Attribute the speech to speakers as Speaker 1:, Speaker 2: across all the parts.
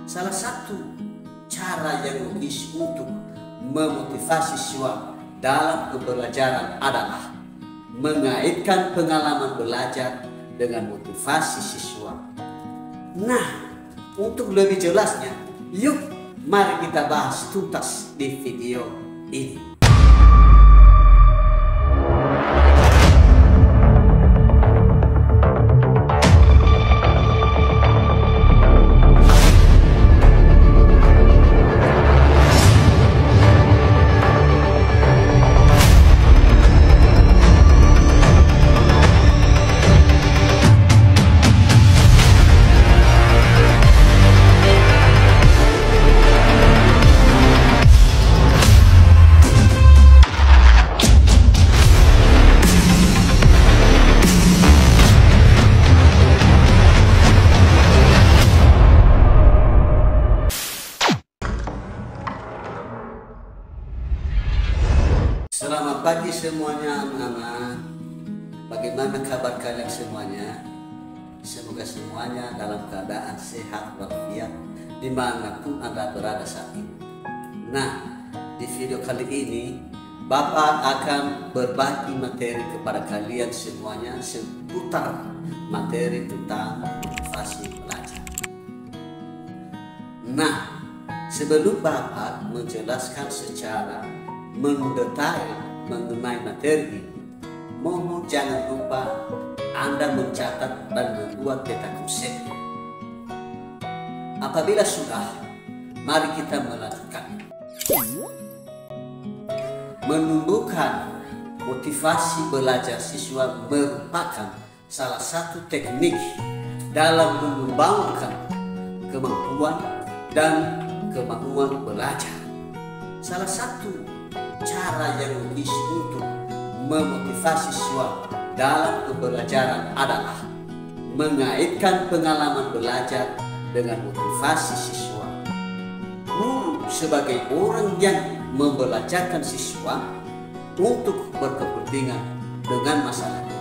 Speaker 1: Salah satu cara yang logis untuk memotivasi siswa dalam pembelajaran adalah mengaitkan pengalaman belajar dengan motivasi siswa. Nah, untuk lebih jelasnya, yuk mari kita bahas tuntas di video ini. Selamat pagi semuanya anak-anak. Bagaimana kabar kalian semuanya? Semoga semuanya dalam keadaan sehat walafiat dimanapun Anda berada saat ini. Nah, di video kali ini Bapak akan berbagi materi kepada kalian semuanya seputar materi tentang motivasi belajar. Nah, sebelum Bapak menjelaskan secara mendetail mengenai materi ini, mohon jangan lupa Anda mencatat dan membuat peta konsepnya. Apabila sudah, mari kita melanjutkan. Menumbuhkan motivasi belajar siswa merupakan salah satu teknik dalam mengembangkan kemampuan dan kemauan belajar. Salah satu cara yang logis untuk memotivasi siswa dalam pembelajaran adalah mengaitkan pengalaman belajar dengan motivasi siswa. Guru sebagai orang yang membelajarkan siswa untuk berkepentingan dengan masalah ini,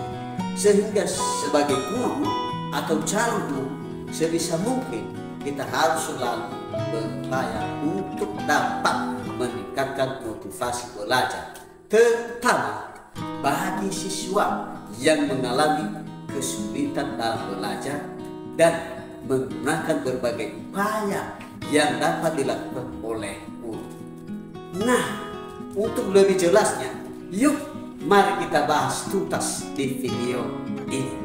Speaker 1: sehingga sebagai guru atau calon guru sebisa mungkin kita harus selalu berupaya untuk dapat meningkatkan motivasi belajar, terutama bagi siswa yang mengalami kesulitan dalam belajar dan menggunakan berbagai upaya yang dapat dilakukan oleh guru. Nah, untuk lebih jelasnya, yuk mari kita bahas tuntas di video ini.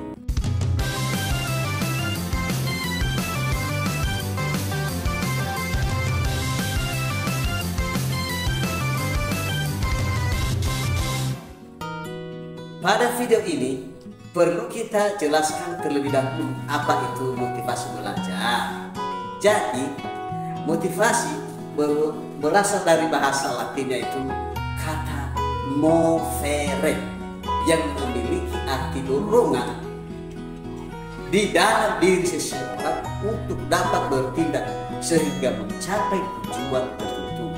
Speaker 1: Pada video ini perlu kita jelaskan terlebih dahulu apa itu motivasi belajar. Jadi, motivasi berasal dari bahasa Latinnya itu kata movere yang memiliki arti dorongan di dalam diri seseorang untuk dapat bertindak sehingga mencapai tujuan tertentu.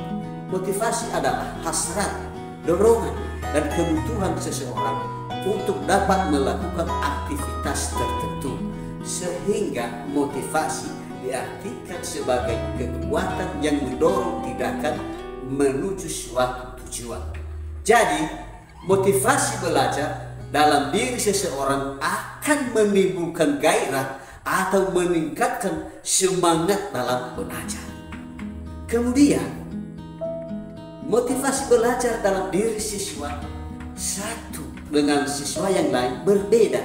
Speaker 1: Motivasi adalah hasrat, dorongan, dan kebutuhan seseorang untuk dapat melakukan aktivitas tertentu, sehingga motivasi diartikan sebagai kekuatan yang mendorong tindakan menuju suatu tujuan. Jadi, motivasi belajar dalam diri seseorang akan menimbulkan gairah atau meningkatkan semangat dalam belajar. Kemudian, motivasi belajar dalam diri siswa satu dengan siswa yang lain berbeda.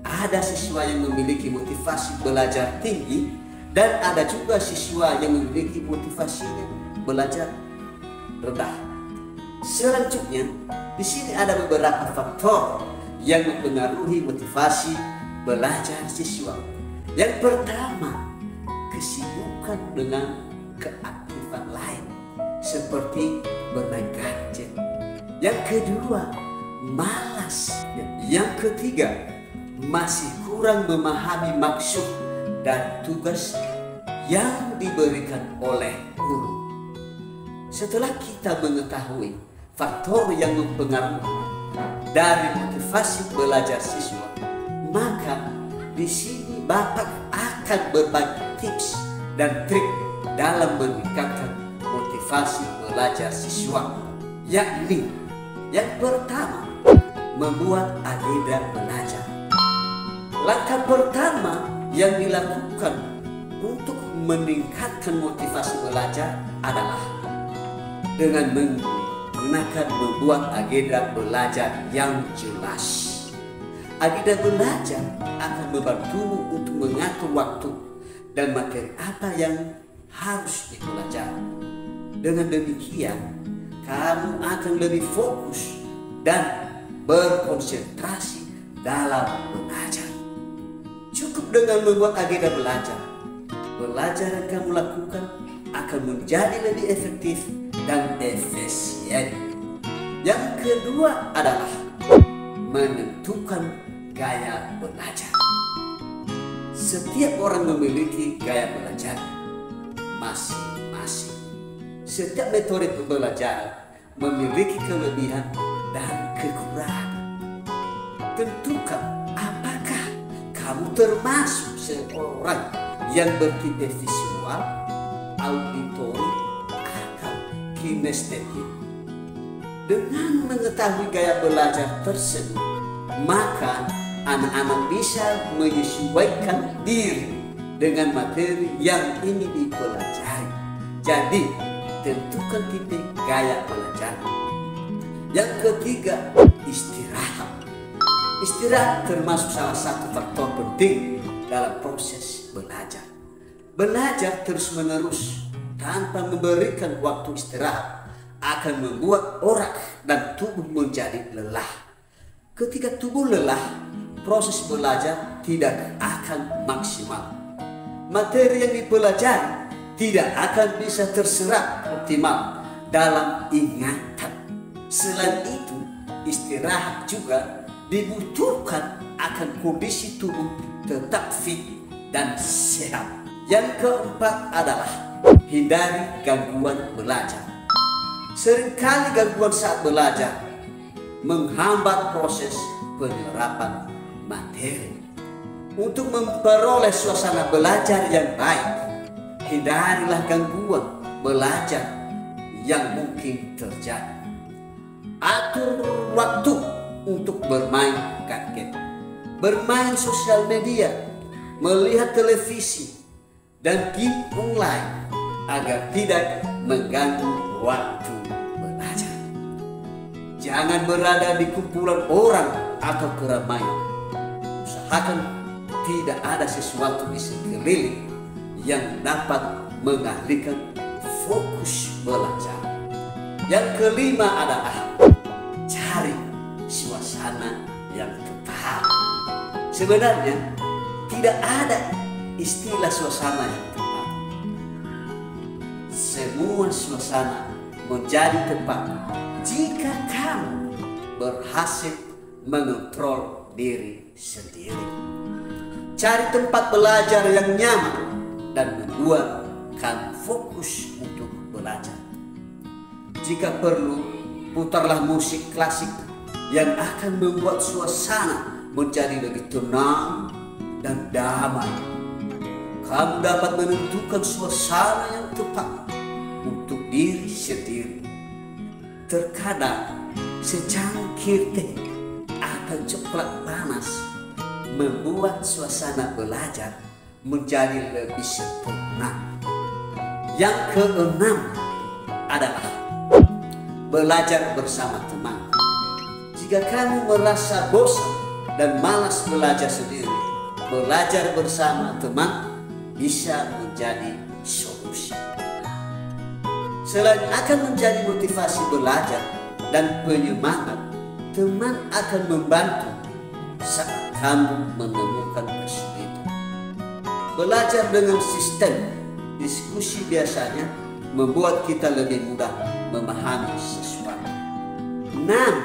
Speaker 1: Ada siswa yang memiliki motivasi belajar tinggi dan ada juga siswa yang memiliki motivasi belajar rendah. Selanjutnya, di sini ada beberapa faktor yang mempengaruhi motivasi belajar siswa. Yang pertama, kesibukan dengan keaktifan lain seperti bermain gadget. Yang kedua, malas. Yang ketiga, masih kurang memahami maksud dan tugas yang diberikan oleh guru. Setelah kita mengetahui faktor yang mempengaruhi dari motivasi belajar siswa, maka di sini Bapak akan berbagi tips dan trik dalam meningkatkan motivasi belajar siswa, yakni yang pertama, membuat agenda belajar. Langkah pertama yang dilakukan untuk meningkatkan motivasi belajar adalah dengan menggunakan membuat agenda belajar yang jelas. Agenda belajar akan membantumu untuk mengatur waktu dan materi apa yang harus dipelajari. Dengan demikian, kamu akan lebih fokus dan berkonsentrasi dalam belajar. Cukup dengan membuat agenda belajar. Belajar yang kamu lakukan akan menjadi lebih efektif dan efisien. Yang kedua adalah menentukan gaya belajar. Setiap orang memiliki gaya belajar masing-masing. Setiap metode pembelajaran memiliki kelebihan dan kekurangan. Tentukan apakah kamu termasuk seorang yang bertipe visual, auditori, atau kinestetik. Dengan mengetahui gaya belajar tersebut, maka anak-anak bisa menyesuaikan diri dengan materi yang ingin dipelajari. Jadi, tentukan tipe gaya belajar. Yang ketiga, istirahat. Istirahat termasuk salah satu faktor penting dalam proses belajar. Belajar terus-menerus tanpa memberikan waktu istirahat akan membuat otak dan tubuh menjadi lelah. Ketika tubuh lelah, proses belajar tidak akan maksimal. Materi yang dipelajari tidak akan bisa terserap optimal dalam ingatan. Selain itu, istirahat juga dibutuhkan akan kondisi tubuh tetap fit dan sehat. Yang keempat adalah hindari gangguan belajar. Seringkali gangguan saat belajar menghambat proses penyerapan materi. Untuk memperoleh suasana belajar yang baik, hindarilah gangguan belajar yang mungkin terjadi. Atur waktu untuk bermain gadget, bermain sosial media, melihat televisi, dan game online agar tidak mengganggu waktu belajar. Jangan berada di kumpulan orang atau keramaian. Usahakan tidak ada sesuatu di sekeliling yang dapat mengalihkan fokus belajar. Yang kelima adalah cari suasana yang tepat. Sebenarnya tidak ada istilah suasana yang tepat. Semua suasana menjadi tepat jika kamu berhasil mengontrol diri sendiri. Cari tempat belajar yang nyaman dan membuat kamu fokus untuk belajar. Jika perlu, putarlah musik klasik yang akan membuat suasana menjadi lebih tenang dan damai. Kamu dapat menentukan suasana yang tepat untuk diri sendiri. Terkadang secangkir teh atau coklat panas membuat suasana belajar menjadi lebih sempurna. Yang keenam adalah belajar bersama teman. Jika kamu merasa bosan dan malas belajar sendiri, belajar bersama teman bisa menjadi solusi. Selain akan menjadi motivasi belajar dan penyemangat, teman akan membantu saat kamu menemukan kesulitan. Belajar dengan sistem diskusi biasanya membuat kita lebih mudah memahami sesuatu. Namun,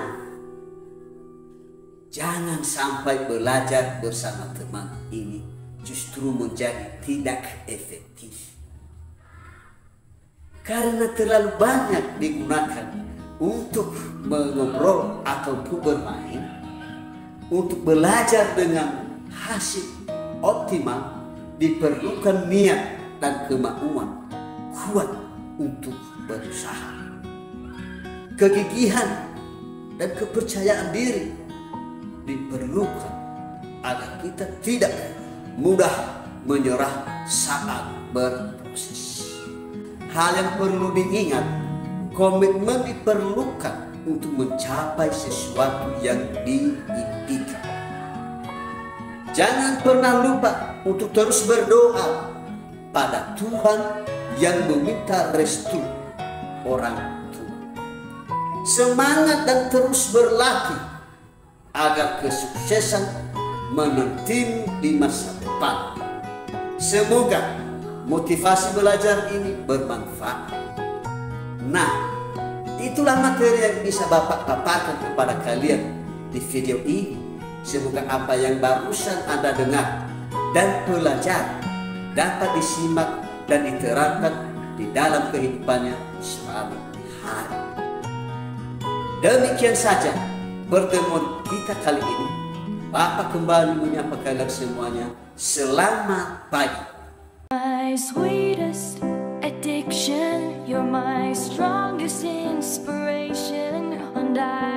Speaker 1: jangan sampai belajar bersama teman ini justru menjadi tidak efektif. Karena terlalu banyak digunakan untuk mengobrol ataupun bermain, untuk belajar dengan hasil optimal diperlukan niat dan kemauan kuat untuk berusaha. Kegigihan dan kepercayaan diri diperlukan agar kita tidak mudah menyerah saat berproses. Hal yang perlu diingat, komitmen diperlukan untuk mencapai sesuatu yang diimpikan. Jangan pernah lupa untuk terus berdoa pada Tuhan yang meminta restu orang tua. Semangat dan terus berlatih agar kesuksesan menantimu di masa depan. Semoga motivasi belajar ini bermanfaat. Nah, itulah materi yang bisa Bapak paparkan kepada kalian di video ini. Semoga apa yang barusan Anda dengar dan pelajari dapat disimak dan diterapkan di dalam kehidupannya sehari-hari. Demikian saja pertemuan kita kali ini. Bapak kembali menyapa kalian semuanya. Selamat pagi.
Speaker 2: My sweetest addiction, you're my strongest inspiration, and I